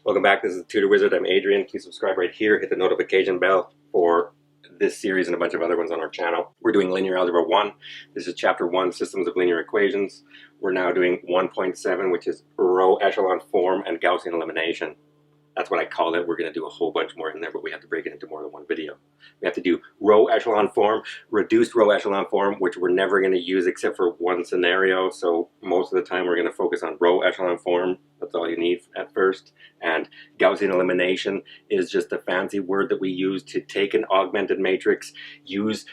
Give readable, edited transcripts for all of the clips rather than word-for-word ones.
Welcome back. This is the Tutor Wizard. I'm Adrian. Please subscribe right here. Hit the notification bell for this series and a bunch of other ones on our channel. We're doing Linear Algebra 1. This is Chapter 1, Systems of Linear Equations. We're now doing 1.7, which is row echelon form and Gaussian elimination. That's what I call it. We're going to do a whole bunch more in there, but we have to break it into more than one video. We have to do row echelon form, reduced row echelon form, which we're never going to use except for one scenario. So most of the time we're going to focus on row echelon form. That's all you need at first. And Gaussian elimination is just a fancy word that we use to take an augmented matrix, use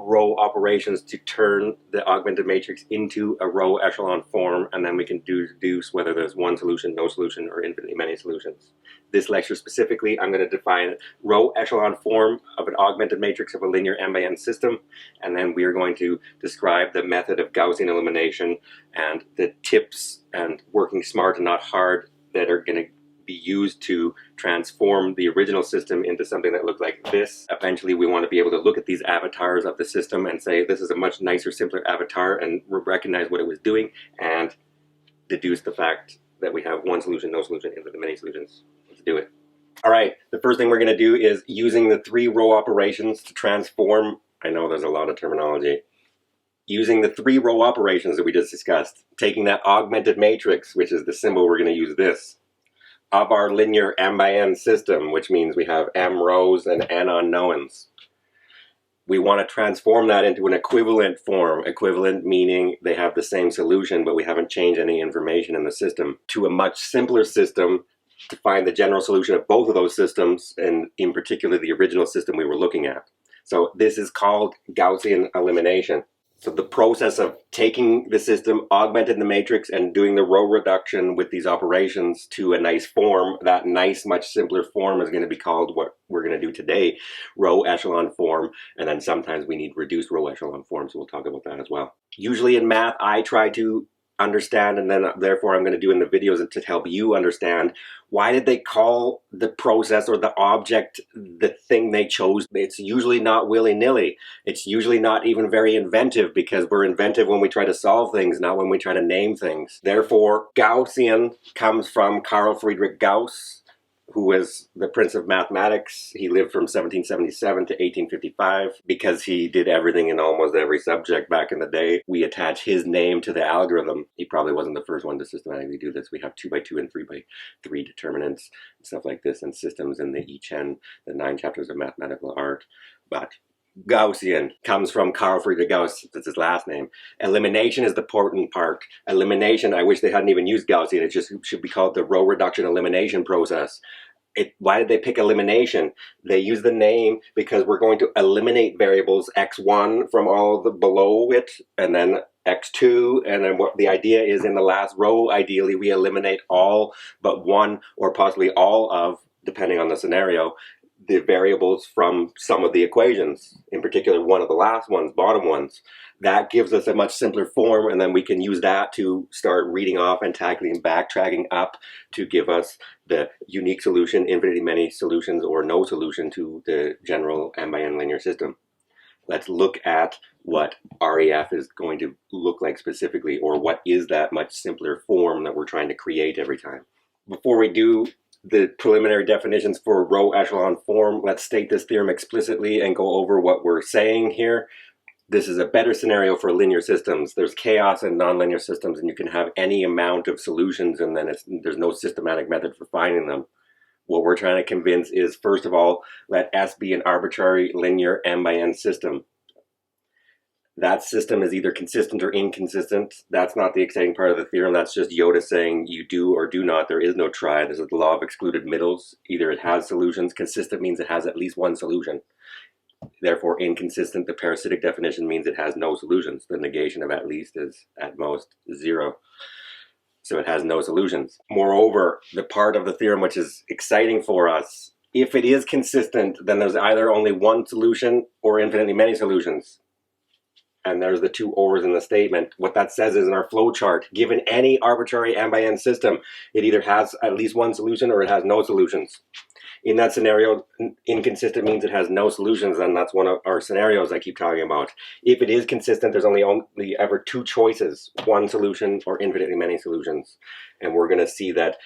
row operations to turn the augmented matrix into a row echelon form, and then we can deduce whether there's one solution, no solution, or infinitely many solutions. This lecture specifically, I'm going to define row echelon form of an augmented matrix of a linear n by n system, and then we are going to describe the method of Gaussian elimination and the tips and working smart and not hard that are going to be used to transform the original system into something that looks like this. Eventually we want to be able to look at these avatars of the system and say this is a much nicer, simpler avatar, and recognize what it was doing and deduce the fact that we have one solution, no solution, infinitely many solutions. Let's do it. Alright, the first thing we're going to do is using the three row operations to transform. I know there's a lot of terminology. Using the three row operations that we just discussed, taking that augmented matrix, which is the symbol we're going to use this, of our linear m by n system, which means we have m rows and n unknowns. We want to transform that into an equivalent form. Equivalent meaning they have the same solution, but we haven't changed any information in the system, to a much simpler system to find the general solution of both of those systems, and in particular the original system we were looking at. So this is called Gaussian elimination. So the process of taking the system, augmenting the matrix, and doing the row reduction with these operations to a nice form, that nice, much simpler form is going to be called what we're going to do today, row echelon form. And then sometimes we need reduced row echelon form, so we'll talk about that as well. Usually in math, I try to understand, and then therefore I'm going to do in the videos to help you understand, why did they call the process or the object the thing they chose? It's usually not willy-nilly. It's usually not even very inventive, because we're inventive when we try to solve things, not when we try to name things. Therefore, Gaussian comes from Carl Friedrich Gauss, who was the prince of mathematics. He lived from 1777 to 1855. Because he did everything in almost every subject back in the day, we attach his name to the algorithm. He probably wasn't the first one to systematically do this. We have 2x2 and 3x3 determinants and stuff like this, and systems in the Echelon, the 9 chapters of mathematical art. But Gaussian comes from Carl Friedrich Gauss. That's his last name. Elimination is the important part. Elimination, I wish they hadn't even used Gaussian. It just should be called the row reduction elimination process. Why did they pick elimination? They use the name because we're going to eliminate variables x1 from all the below it, and then x2, and then what the idea is in the last row, ideally we eliminate all but one or possibly all of, depending on the scenario, the variables from some of the equations, in particular one of the last ones, bottom ones. That gives us a much simpler form, and then we can use that to start reading off and tackling and backtracking up to give us the unique solution, infinitely many solutions, or no solution to the general n by n linear system. Let's look at what REF is going to look like specifically, or what is that much simpler form that we're trying to create every time. Before we do the preliminary definitions for row echelon form, let's state this theorem explicitly and go over what we're saying here. This is a better scenario for linear systems. There's chaos in nonlinear systems, and you can have any amount of solutions, and then there's no systematic method for finding them. What we're trying to convince is, first of all, let S be an arbitrary linear m by n system. That system is either consistent or inconsistent. That's not the exciting part of the theorem. That's just Yoda saying you do or do not. There is no try. This is the law of excluded middles. Either it has solutions. Consistent means it has at least one solution. Therefore, inconsistent, the parasitic definition, means it has no solutions. The negation of at least is at most 0. So it has no solutions. Moreover, the part of the theorem which is exciting for us, if it is consistent, then there's either only one solution or infinitely many solutions. And there's the two ors in the statement. What that says is, in our flow chart, given any arbitrary m by n system, it either has at least one solution or it has no solutions. In that scenario, inconsistent means it has no solutions, and that's one of our scenarios I keep talking about. If it is consistent, there's only ever two choices, one solution or infinitely many solutions. And we're going to see that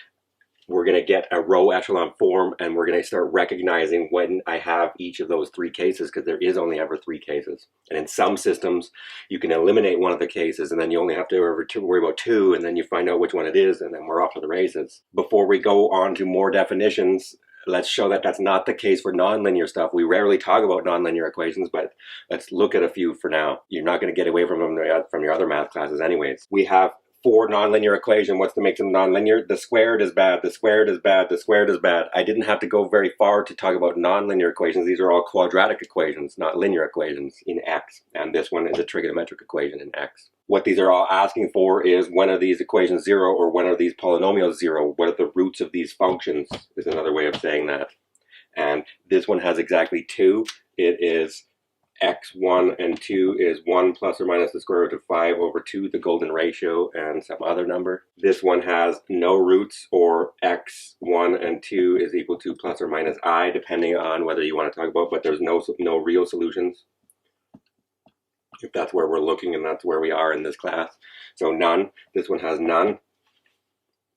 we're going to get a row echelon form, and we're going to start recognizing when I have each of those three cases, because there is only ever three cases. And in some systems, you can eliminate one of the cases, and then you only have to worry about two, and then you find out which one it is, and then we're off to the races. Before we go on to more definitions, let's show that that's not the case for nonlinear stuff. We rarely talk about nonlinear equations, but let's look at a few for now. You're not going to get away from them from your other math classes anyways. We have for nonlinear equation, what's to make them nonlinear? The squared is bad, the squared is bad, the squared is bad. I didn't have to go very far to talk about nonlinear equations. These are all quadratic equations, not linear equations in X. And this one is a trigonometric equation in X. What these are all asking for is, when are these equations zero, or when are these polynomials zero? What are the roots of these functions is another way of saying that. And this one has exactly two. It is x1 and 2 is 1 plus or minus the square root of 5 over 2, the golden ratio, and some other number. This one has no roots, or x1 and 2 is equal to plus or minus I, depending on whether you want to talk about, but there's no real solutions, if that's where we're looking, and that's where we are in this class. So none. This one has none.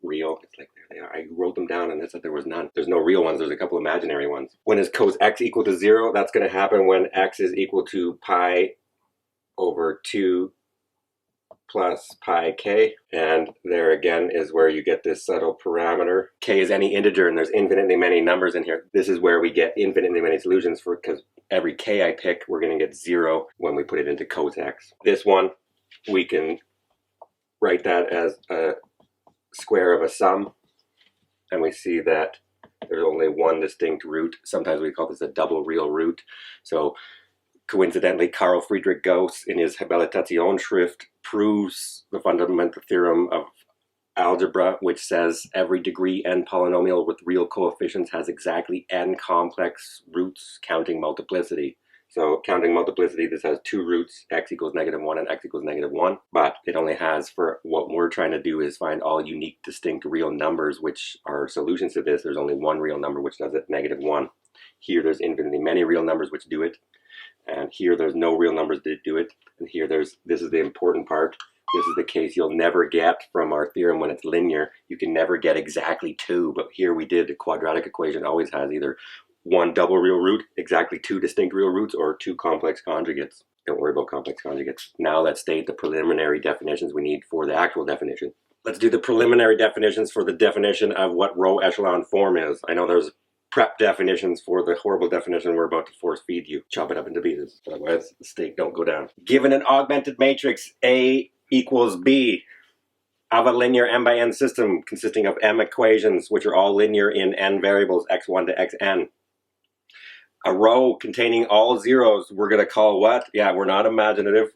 Real. It's like, there they are. I wrote them down and it said there was none. There's no real ones. There's a couple imaginary ones. When is cos x equal to 0? That's going to happen when x is equal to pi over 2 plus pi k. And there again is where you get this subtle parameter. K is any integer, and there's infinitely many numbers in here. This is where we get infinitely many solutions, for because every k I pick, we're going to get 0 when we put it into cos x. This one, we can write that as a square of a sum, and we see that there's only one distinct root. Sometimes we call this a double real root. So coincidentally, Carl Friedrich Gauss in his Habilitationsschrift proves the fundamental theorem of algebra, which says every degree n polynomial with real coefficients has exactly n complex roots counting multiplicity. So counting multiplicity, this has two roots, x equals -1 and x equals -1, but it only has, for what we're trying to do is find all unique, distinct real numbers, which are solutions to this. There's only one real number, which does it, -1. Here there's infinitely many real numbers which do it, and here there's no real numbers that do it, and here this is the important part. This is the case you'll never get from our theorem when it's linear. You can never get exactly 2, but here we did. A quadratic equation always has either one double real root, exactly 2 distinct real roots, or 2 complex conjugates. Don't worry about complex conjugates. Now let's state the preliminary definitions we need for the actual definition. Let's do the preliminary definitions for the definition of what row echelon form is. I know there's prep definitions for the horrible definition we're about to force feed you. Chop it up into pieces, otherwise the steak don't go down. Given an augmented matrix A equals B of a linear m by n system consisting of m equations, which are all linear in n variables, x1 to xn. A row containing all zeros, we're going to call what? Yeah, we're not imaginative.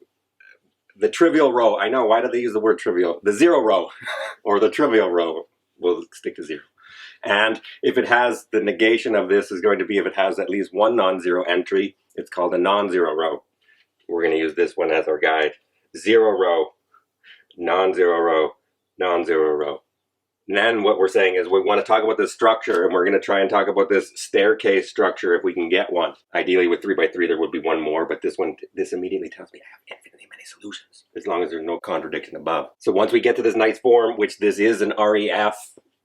The trivial row. I know, why do they use the word trivial? The zero row, or the trivial row. We'll stick to 0. And if it has, the negation of this is going to be if it has at least one non-zero entry, it's called a non-zero row. We're going to use this one as our guide. 0 row, non-zero row, non-zero row. And then what we're saying is we want to talk about this structure, and we're going to try and talk about this staircase structure if we can get one. Ideally with 3 by 3 there would be one more, but this immediately tells me I have infinitely many solutions, as long as there's no contradiction above. So once we get to this nice form, which this is an REF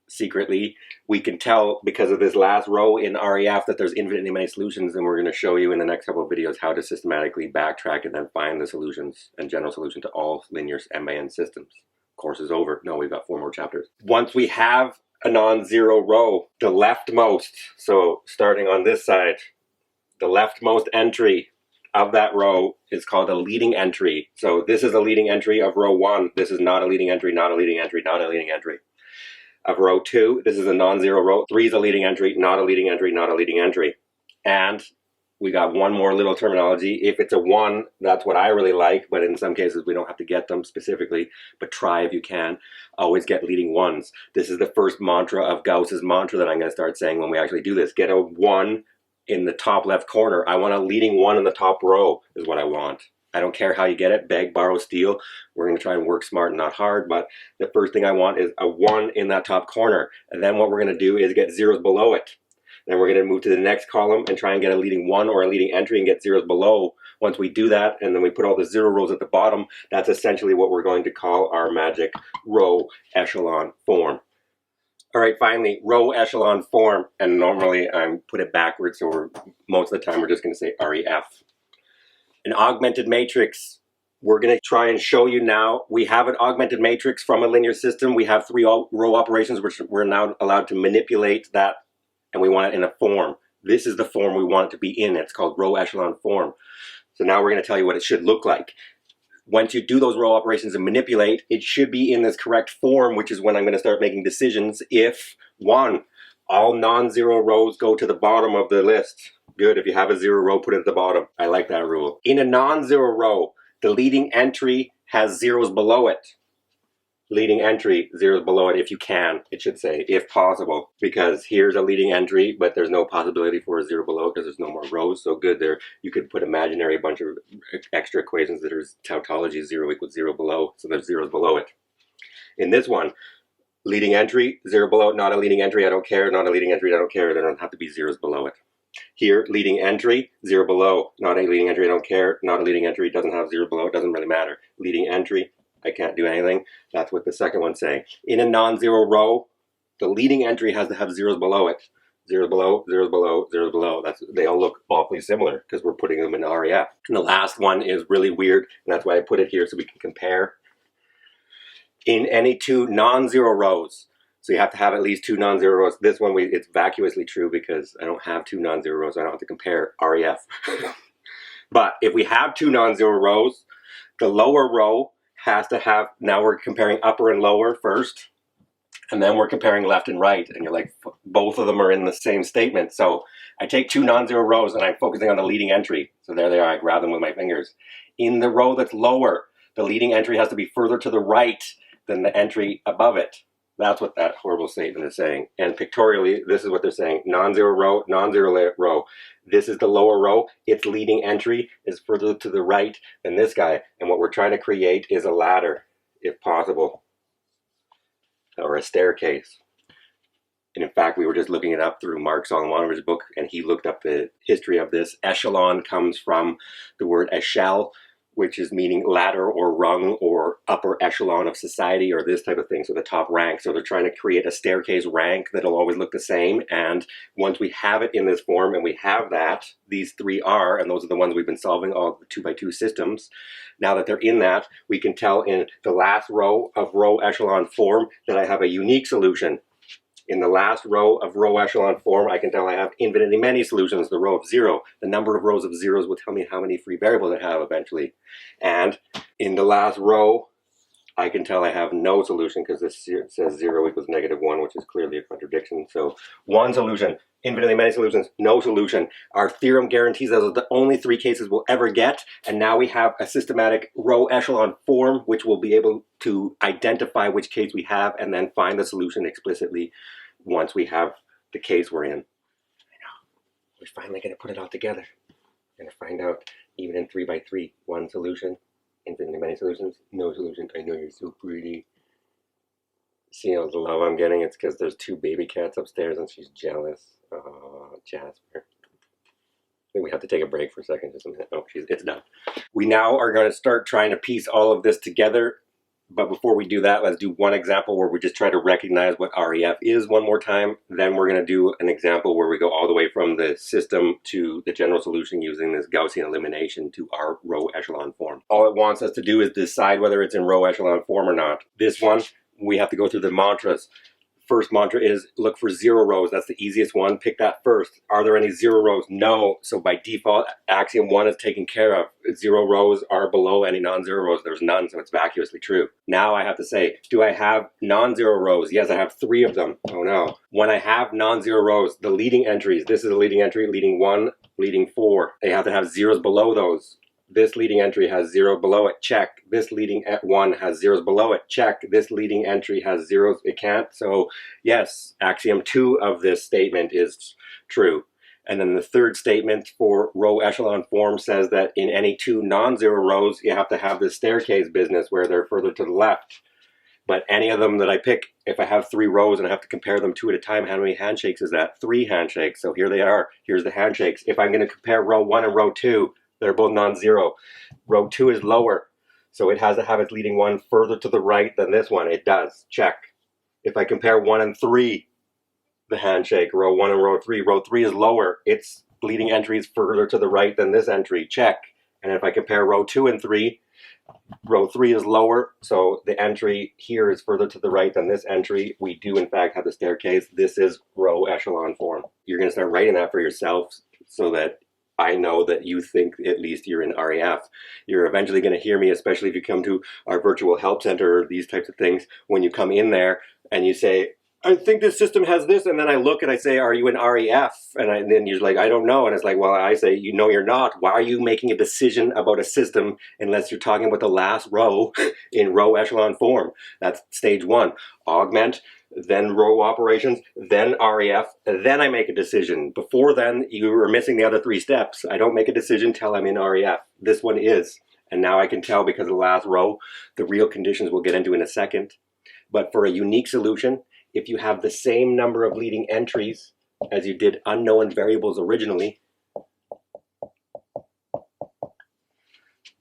secretly, we can tell because of this last row in REF that there's infinitely many solutions, and we're going to show you in the next couple of videos how to systematically backtrack and then find the solutions and general solution to all linear m by n systems. Course is over. No, we've got 4 more chapters. Once we have a non-zero row, the leftmost, so starting on this side, the leftmost entry of that row is called a leading entry. So this is a leading entry of row 1. This is not a leading entry, not a leading entry, not a leading entry. Of row 2, this is a non-zero row. 3 is a leading entry, not a leading entry, not a leading entry. And we got one more little terminology. If it's a 1, that's what I really like, but in some cases we don't have to get them specifically, but try if you can. Always get leading 1s. This is the first mantra of Gauss's mantra that I'm going to start saying when we actually do this. Get a 1 in the top left corner. I want a leading 1 in the top row is what I want. I don't care how you get it, beg, borrow, steal. We're going to try and work smart and not hard, but the first thing I want is a 1 in that top corner. And then what we're going to do is get zeros below it. Then we're going to move to the next column and try and get a leading 1 or a leading entry and get zeros below. Once we do that, and then we put all the 0 rows at the bottom, that's essentially what we're going to call our magic row echelon form. All right, finally, row echelon form. And normally I put it backwards, so most of the time we're just going to say REF. An augmented matrix. We're going to try and show you now. We have an augmented matrix from a linear system. We have 3 row operations, which we're now allowed to manipulate that, and we want it in a form. This is the form we want it to be in. It's called row echelon form. So now we're going to tell you what it should look like. Once you do those row operations and manipulate, it should be in this correct form, which is when I'm going to start making decisions. If 1, all non-zero rows go to the bottom of the list. Good. If you have a 0 row, put it at the bottom. I like that rule. In a non-zero row, the leading entry has zeros below it. Leading entry, zeros below it if you can, it should say, if possible. Because here's a leading entry, but there's no possibility for a 0 below because there's no more rows. So good there. You could put imaginary bunch of extra equations that are tautology, 0 equals 0 below. So there's zeros below it. In this one, leading entry, 0 below it, not a leading entry, I don't care. Not a leading entry, I don't care. There don't have to be zeros below it. Here, leading entry, 0 below, not a leading entry, I don't care. Not a leading entry, doesn't have 0 below, it doesn't really matter. Leading entry, I can't do anything. That's what the second one's saying. In a non-zero row, the leading entry has to have zeros below it. Zeros below, zeros below, zeros below. They all look awfully similar because we're putting them in REF. And the last one is really weird, and that's why I put it here so we can compare. In any 2 non-zero rows, so you have to have at least 2 non-zero rows. This one, it's vacuously true because I don't have 2 non-zero rows. I don't have to compare REF. But if we have 2 non-zero rows, the lower row has to have, now we're comparing upper and lower first, and then we're comparing left and right, and you're like, both of them are in the same statement. So I take 2 non-zero rows and I'm focusing on the leading entry. So there they are, I grab them with my fingers. In the row that's lower, the leading entry has to be further to the right than the entry above it. That's what that horrible statement is saying. And pictorially, this is what they're saying. Non-zero row, non-zero row. This is the lower row. Its leading entry is further to the right than this guy. And what we're trying to create is a ladder, if possible, or a staircase. And in fact, we were just looking it up through Mark Solomanovich's book, and he looked up the history of this. Echelon comes from the word echelle, which is meaning ladder or rung or upper echelon of society or this type of thing, so the top rank. So they're trying to create a staircase rank that'll always look the same, and once we have it in this form, and we have that, these 3 are, and those are the ones we've been solving, all the 2x2 systems. Now that they're in that, we can tell in the last row of row echelon form that I have a unique solution. In the last row of row echelon form, I can tell I have infinitely many solutions, the row of 0. The number of rows of zeros will tell me how many free variables I have eventually. And in the last row, I can tell I have no solution because this says 0 equals -1, which is clearly a contradiction. So 1 solution, infinitely many solutions, no solution. Our theorem guarantees those are the only 3 cases we'll ever get. And now we have a systematic row echelon form, which will be able to identify which case we have and then find the solution explicitly once we have the case we're in. I know. We're finally going to put it all together. We're going to find out, even in 3x3, 1 solution, infinitely many solutions, no solution. I know you're so pretty. See all the love I'm getting? It's because there's 2 baby cats upstairs and she's jealous. Oh, Jasper. I think we have to take a break for a second, just a minute. Oh, it's done. We now are going to start trying to piece all of this together. But before we do that, let's do one example where we just try to recognize what REF is one more time. Then we're going to do an example where we go all the way from the system to the general solution using this Gaussian elimination to our row echelon form. All it wants us to do is decide whether it's in row echelon form or not. This one, we have to go through the mantras. First mantra is look for 0 rows. That's the easiest one. Pick that first. Are there any 0 rows? No. So by default, axiom 1 is taken care of. 0 rows are below any non-zero rows. There's none, so it's vacuously true. Now I have to say, do I have non-zero rows? Yes, I have 3 of them. Oh no. When I have non-zero rows, the leading entries, this is a leading entry, leading 1, leading 4. They have to have zeros below those. This leading entry has 0 below it, check. This leading 1 has zeros below it, check. This leading entry has zeros, it can't. So yes, axiom 2 of this statement is true. And then the third statement for row echelon form says that in any 2 non-zero rows, you have to have this staircase business where they're further to the left. But any of them that I pick, if I have 3 rows and I have to compare them 2 at a time, how many handshakes is that? 3 handshakes. So here they are. Here's the handshakes. If I'm going to compare row 1 and row 2, they're both non-zero. Row 2 is lower, so it has to have its leading 1 further to the right than this one. It does. Check. If I compare 1 and 3, the handshake, row 1 and row 3 is lower. Its leading entry is further to the right than this entry, check. And if I compare row 2 and 3, row 3 is lower, so the entry here is further to the right than this entry. We do in fact have the staircase. This is row echelon form. You're going to start writing that for yourself so that I know that you think at least you're in REF. You're eventually going to hear me, especially if you come to our virtual help center or these types of things, when you come in there and you say, I think this system has this, and then I look and I say, are you in REF? And then you're like, I don't know. And it's like, well, I say, you know you're not. Why are you making a decision about a system unless you're talking about the last row in row echelon form? That's stage 1. Augment, then row operations, then REF, then I make a decision. Before then, you were missing the other 3 steps. I don't make a decision till I'm in REF. This one is. And now I can tell because of the last row, the real conditions we'll get into in a second. But for a unique solution, if you have the same number of leading entries as you did unknown variables originally,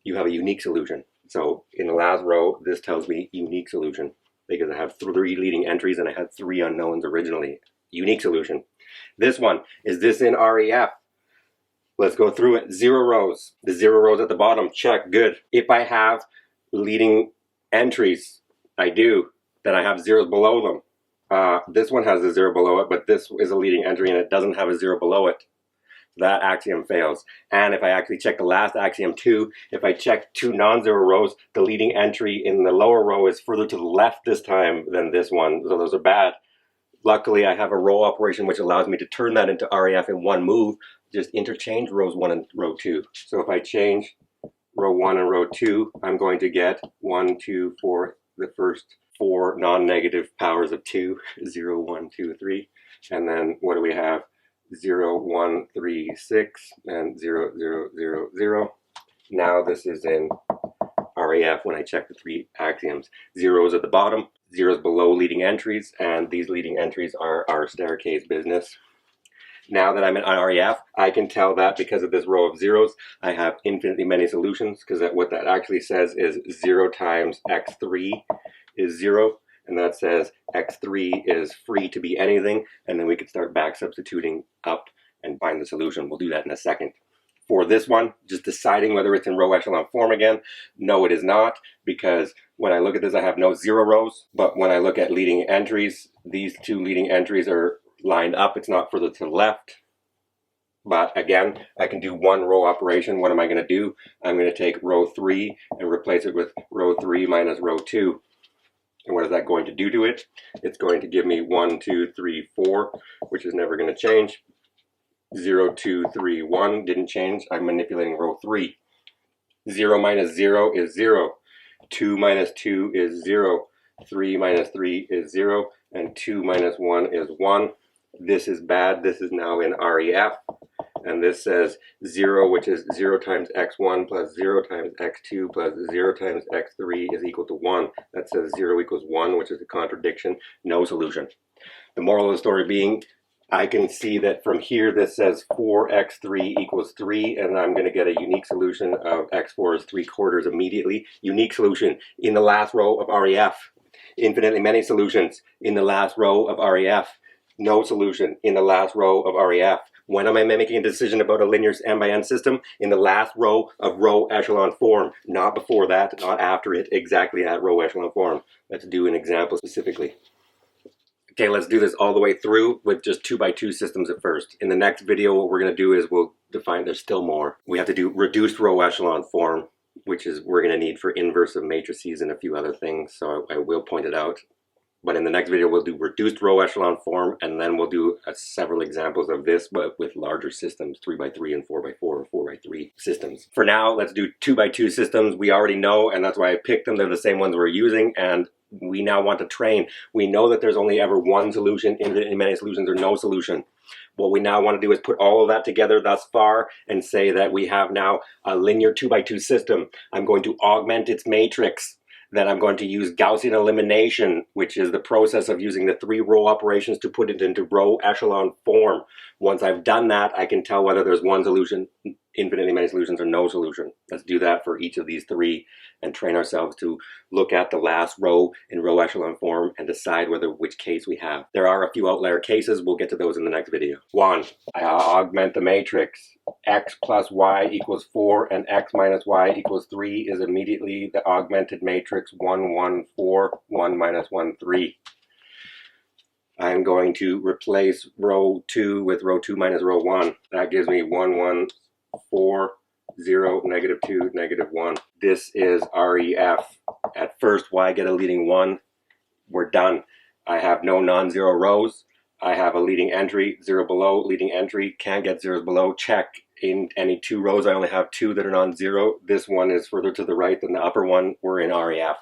you have a unique solution. So in the last row, this tells me unique solution because I have 3 leading entries and I had 3 unknowns originally. Unique solution. This one, is this in REF? Let's go through it. 0 rows. The 0 rows at the bottom, check, good. If I have leading entries, I do, then I have zeros below them. This one has a 0 below it, but this is a leading entry and it doesn't have a 0 below it. That axiom fails. And if I actually check the last axiom too, if I check 2 non-zero rows, the leading entry in the lower row is further to the left this time than this one, so those are bad. Luckily, I have a row operation which allows me to turn that into REF in one move, just interchange rows 1 and row 2. So if I change row 1 and row 2, I'm going to get 1, 2, 4, the first 4 non-negative powers of 2, 0, 1, 2, 3. And then what do we have? 0, 1, 3, 6, and 0, 0, 0, 0. Now this is in REF when I check the 3 axioms. 0 is at the bottom, 0 is below leading entries, and these leading entries are our staircase business. Now that I'm in REF, I can tell that because of this row of zeros, I have infinitely many solutions, because what that actually says is 0 times x3 is 0, and that says x3 is free to be anything, and then we could start back substituting up and find the solution. We'll do that in a second. For this one, just deciding whether it's in row echelon form again, no it is not, because when I look at this I have no 0 rows, but when I look at leading entries, these 2 leading entries are lined up, it's not further to the left. But again, I can do one row operation. What am I going to do? I'm going to take row 3 and replace it with row 3 minus row 2. And what is that going to do to it? It's going to give me 1, 2, 3, 4, which is never going to change. 0, 2, 3, 1 didn't change. I'm manipulating row 3. 0 minus 0 is 0. 2 minus 2 is 0. 3 minus 3 is 0. And 2 minus 1 is 1. This is bad. This is now in REF. And this says 0, which is 0 times x1 plus 0 times x2 plus 0 times x3 is equal to 1. That says 0 equals 1, which is a contradiction. No solution. The moral of the story being, I can see that from here this says 4x3 equals 3, and I'm going to get a unique solution of x4 is 3/4 immediately. Unique solution in the last row of REF. Infinitely many solutions in the last row of REF. No solution in the last row of REF. When am I making a decision about a linear n by n system? In the last row of row echelon form. Not before that, not after it, exactly at row echelon form. Let's do an example specifically. Okay, let's do this all the way through with just 2x2 systems at first. In the next video, what we're going to do is we'll define, there's still more. We have to do reduced row echelon form, which is we're going to need for inverse of matrices and a few other things, so I will point it out. But in the next video, we'll do reduced row echelon form, and then we'll do several examples of this, but with larger systems, 3x3 and 4x4 or 4x3 systems. For now, let's do 2x2 systems. We already know, and that's why I picked them. They're the same ones we're using, and we now want to train. We know that there's only ever one solution, infinitely many solutions or no solution. What we now want to do is put all of that together thus far and say that we have now a linear 2x2 system. I'm going to augment its matrix. Then I'm going to use Gaussian elimination, which is the process of using the 3 row operations to put it into row echelon form. Once I've done that, I can tell whether there's one solution infinitely many solutions or no solution. Let's do that for each of these three and train ourselves to look at the last row in row echelon form and decide which case we have. There are a few outlier cases. We'll get to those in the next video. 1. I augment the matrix. X plus y equals 4 and x minus y equals 3 is immediately the augmented matrix 1, 1, 4, 1 minus 1, 3. I'm going to replace row 2 with row 2 minus row 1. That gives me 1, 1, 4, 0, negative 2, negative 1. This is REF. At first, y get a leading 1. We're done. I have no non-zero rows. I have a leading entry, 0 below, leading entry, can't get zeros below, check. In any 2 rows, I only have 2 that are non-zero. This one is further to the right than the upper one. We're in REF.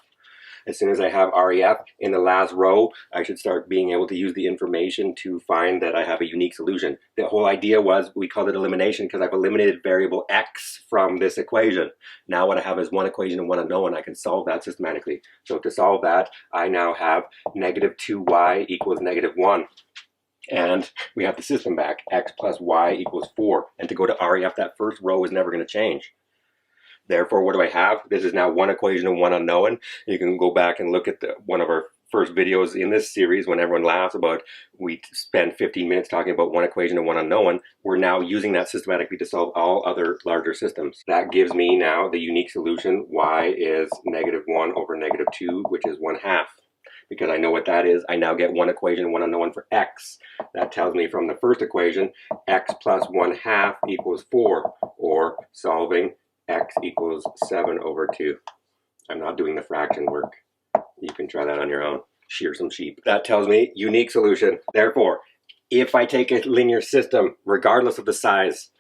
As soon as I have REF in the last row, I should start being able to use the information to find that I have a unique solution. The whole idea was, we called it elimination because I've eliminated variable x from this equation. Now what I have is one equation and one unknown. I can solve that systematically. So to solve that, I now have negative 2y equals negative 1. And we have the system back, x plus y equals 4. And to go to REF, that first row is never going to change. Therefore, what do I have? This is now one equation and one unknown. You can go back and look at one of our first videos in this series when everyone laughs about we spend 15 minutes talking about one equation and one unknown. We're now using that systematically to solve all other larger systems. That gives me now the unique solution. Y is negative 1 over negative 2, which is 1/2. Because I know what that is, I now get one equation and one unknown for x. That tells me from the first equation, x plus 1/2 equals 4, or solving x equals 7 over 2. I'm not doing the fraction work. You can try that on your own. Shear some sheep. That tells me unique solution. Therefore, if I take a linear system, regardless of the size,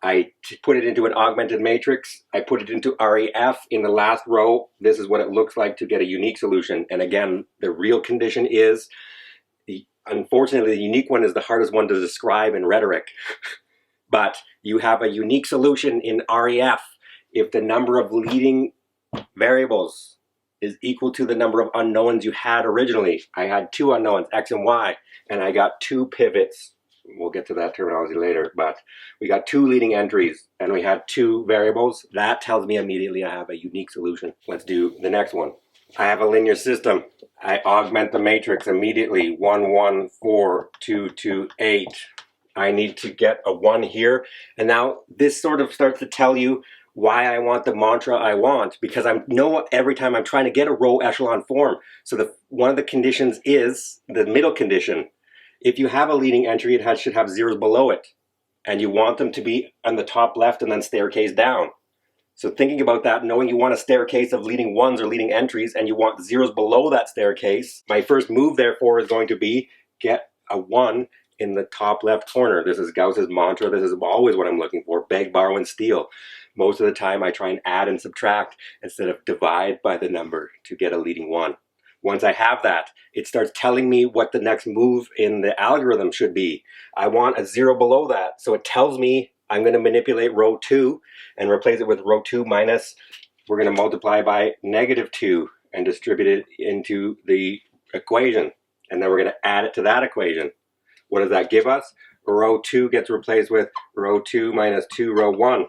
I put it into an augmented matrix, I put it into REF in the last row, this is what it looks like to get a unique solution. And again, the real condition is, unfortunately, the unique one is the hardest one to describe in rhetoric. But you have a unique solution in REF if the number of leading variables is equal to the number of unknowns you had originally. I had 2 unknowns, x and y, and I got 2 pivots. We'll get to that terminology later, but we got 2 leading entries and we had 2 variables. That tells me immediately I have a unique solution. Let's do the next one. I have a linear system. I augment the matrix immediately. 1, 1, 4, 2, 2, 8. I need to get a 1 here. And now this sort of starts to tell you why I want the mantra I want, because I know every time I'm trying to get a row echelon form. So one of the conditions is the middle condition. If you have a leading entry, it should have zeros below it. And you want them to be on the top left and then staircase down. So thinking about that, knowing you want a staircase of leading ones or leading entries and you want zeros below that staircase, my first move therefore is going to be get a 1 in the top left corner. This is Gauss's mantra. This is always what I'm looking for. Beg, borrow, and steal. Most of the time I try and add and subtract instead of divide by the number to get a leading 1. Once I have that, it starts telling me what the next move in the algorithm should be. I want a 0 below that, so it tells me I'm going to manipulate row 2 and replace it with row 2 minus. We're going to multiply by negative 2 and distribute it into the equation. And then we're going to add it to that equation. What does that give us? Row 2 gets replaced with row 2 minus 2 row 1.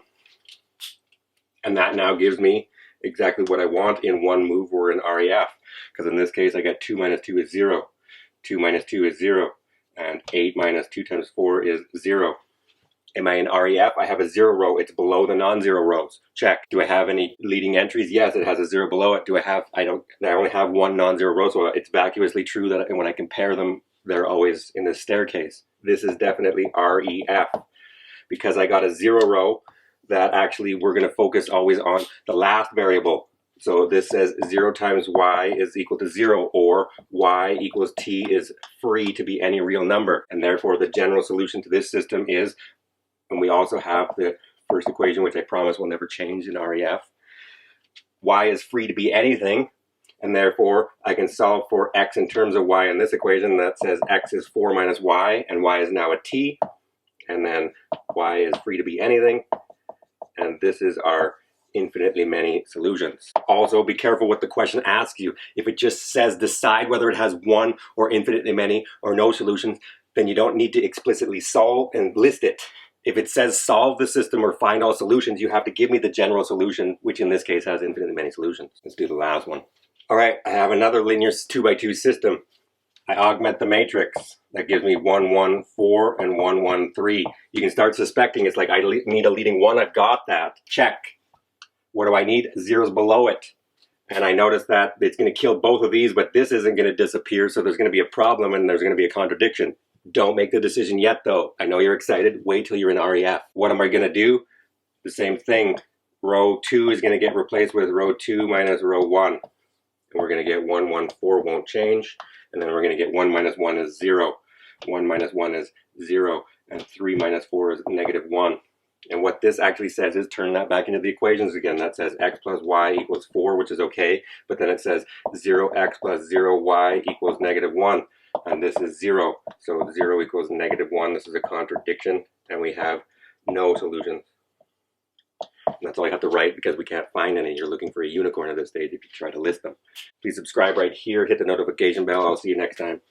And that now gives me exactly what I want in one move or in REF. Because in this case, I get 2 minus 2 is 0. 2 minus 2 is 0. And 8 minus 2 times 4 is 0. Am I in REF? I have a 0 row. It's below the non-zero rows. Check. Do I have any leading entries? Yes, it has a 0 below it. I only have 1 non-zero row, so it's vacuously true that when I compare them, they're always in the staircase. This is definitely REF. Because I got a 0 row, that actually we're going to focus always on the last variable. So this says 0 times y is equal to 0, or y equals t is free to be any real number. And therefore the general solution to this system is, and we also have the first equation, which I promise will never change in REF, y is free to be anything, and therefore I can solve for x in terms of y in this equation that says x is 4 minus y, and y is now a t, and then y is free to be anything. And this is our infinitely many solutions. Also, be careful what the question asks you. If it just says decide whether it has 1 or infinitely many or no solutions, then you don't need to explicitly solve and list it. If it says solve the system or find all solutions, you have to give me the general solution, which in this case has infinitely many solutions. Let's do the last one. All right, I have another linear 2x2 system. I augment the matrix. That gives me 1, 1, 4, and 1, 1, 3. You can start suspecting it's like I need a leading 1. I've got that. Check. What do I need? Zeros below it. And I notice that it's going to kill both of these, but this isn't going to disappear, so there's going to be a problem and there's going to be a contradiction. Don't make the decision yet, though. I know you're excited. Wait till you're in REF. What am I going to do? The same thing. Row 2 is going to get replaced with row 2 minus row 1. And we're going to get 1, 1, 4 won't change. And then we're going to get 1 minus 1 is 0. 1 minus 1 is 0. And 3 minus 4 is negative 1. And what this actually says is turn that back into the equations again. That says x plus y equals 4, which is okay. But then it says 0x plus 0y equals negative 1. And this is 0. So 0 equals negative 1. This is a contradiction. And we have no solutions. And that's all I have to write because we can't find any. You're looking for a unicorn at this stage if you try to list them. Please subscribe right here. Hit the notification bell. I'll see you next time.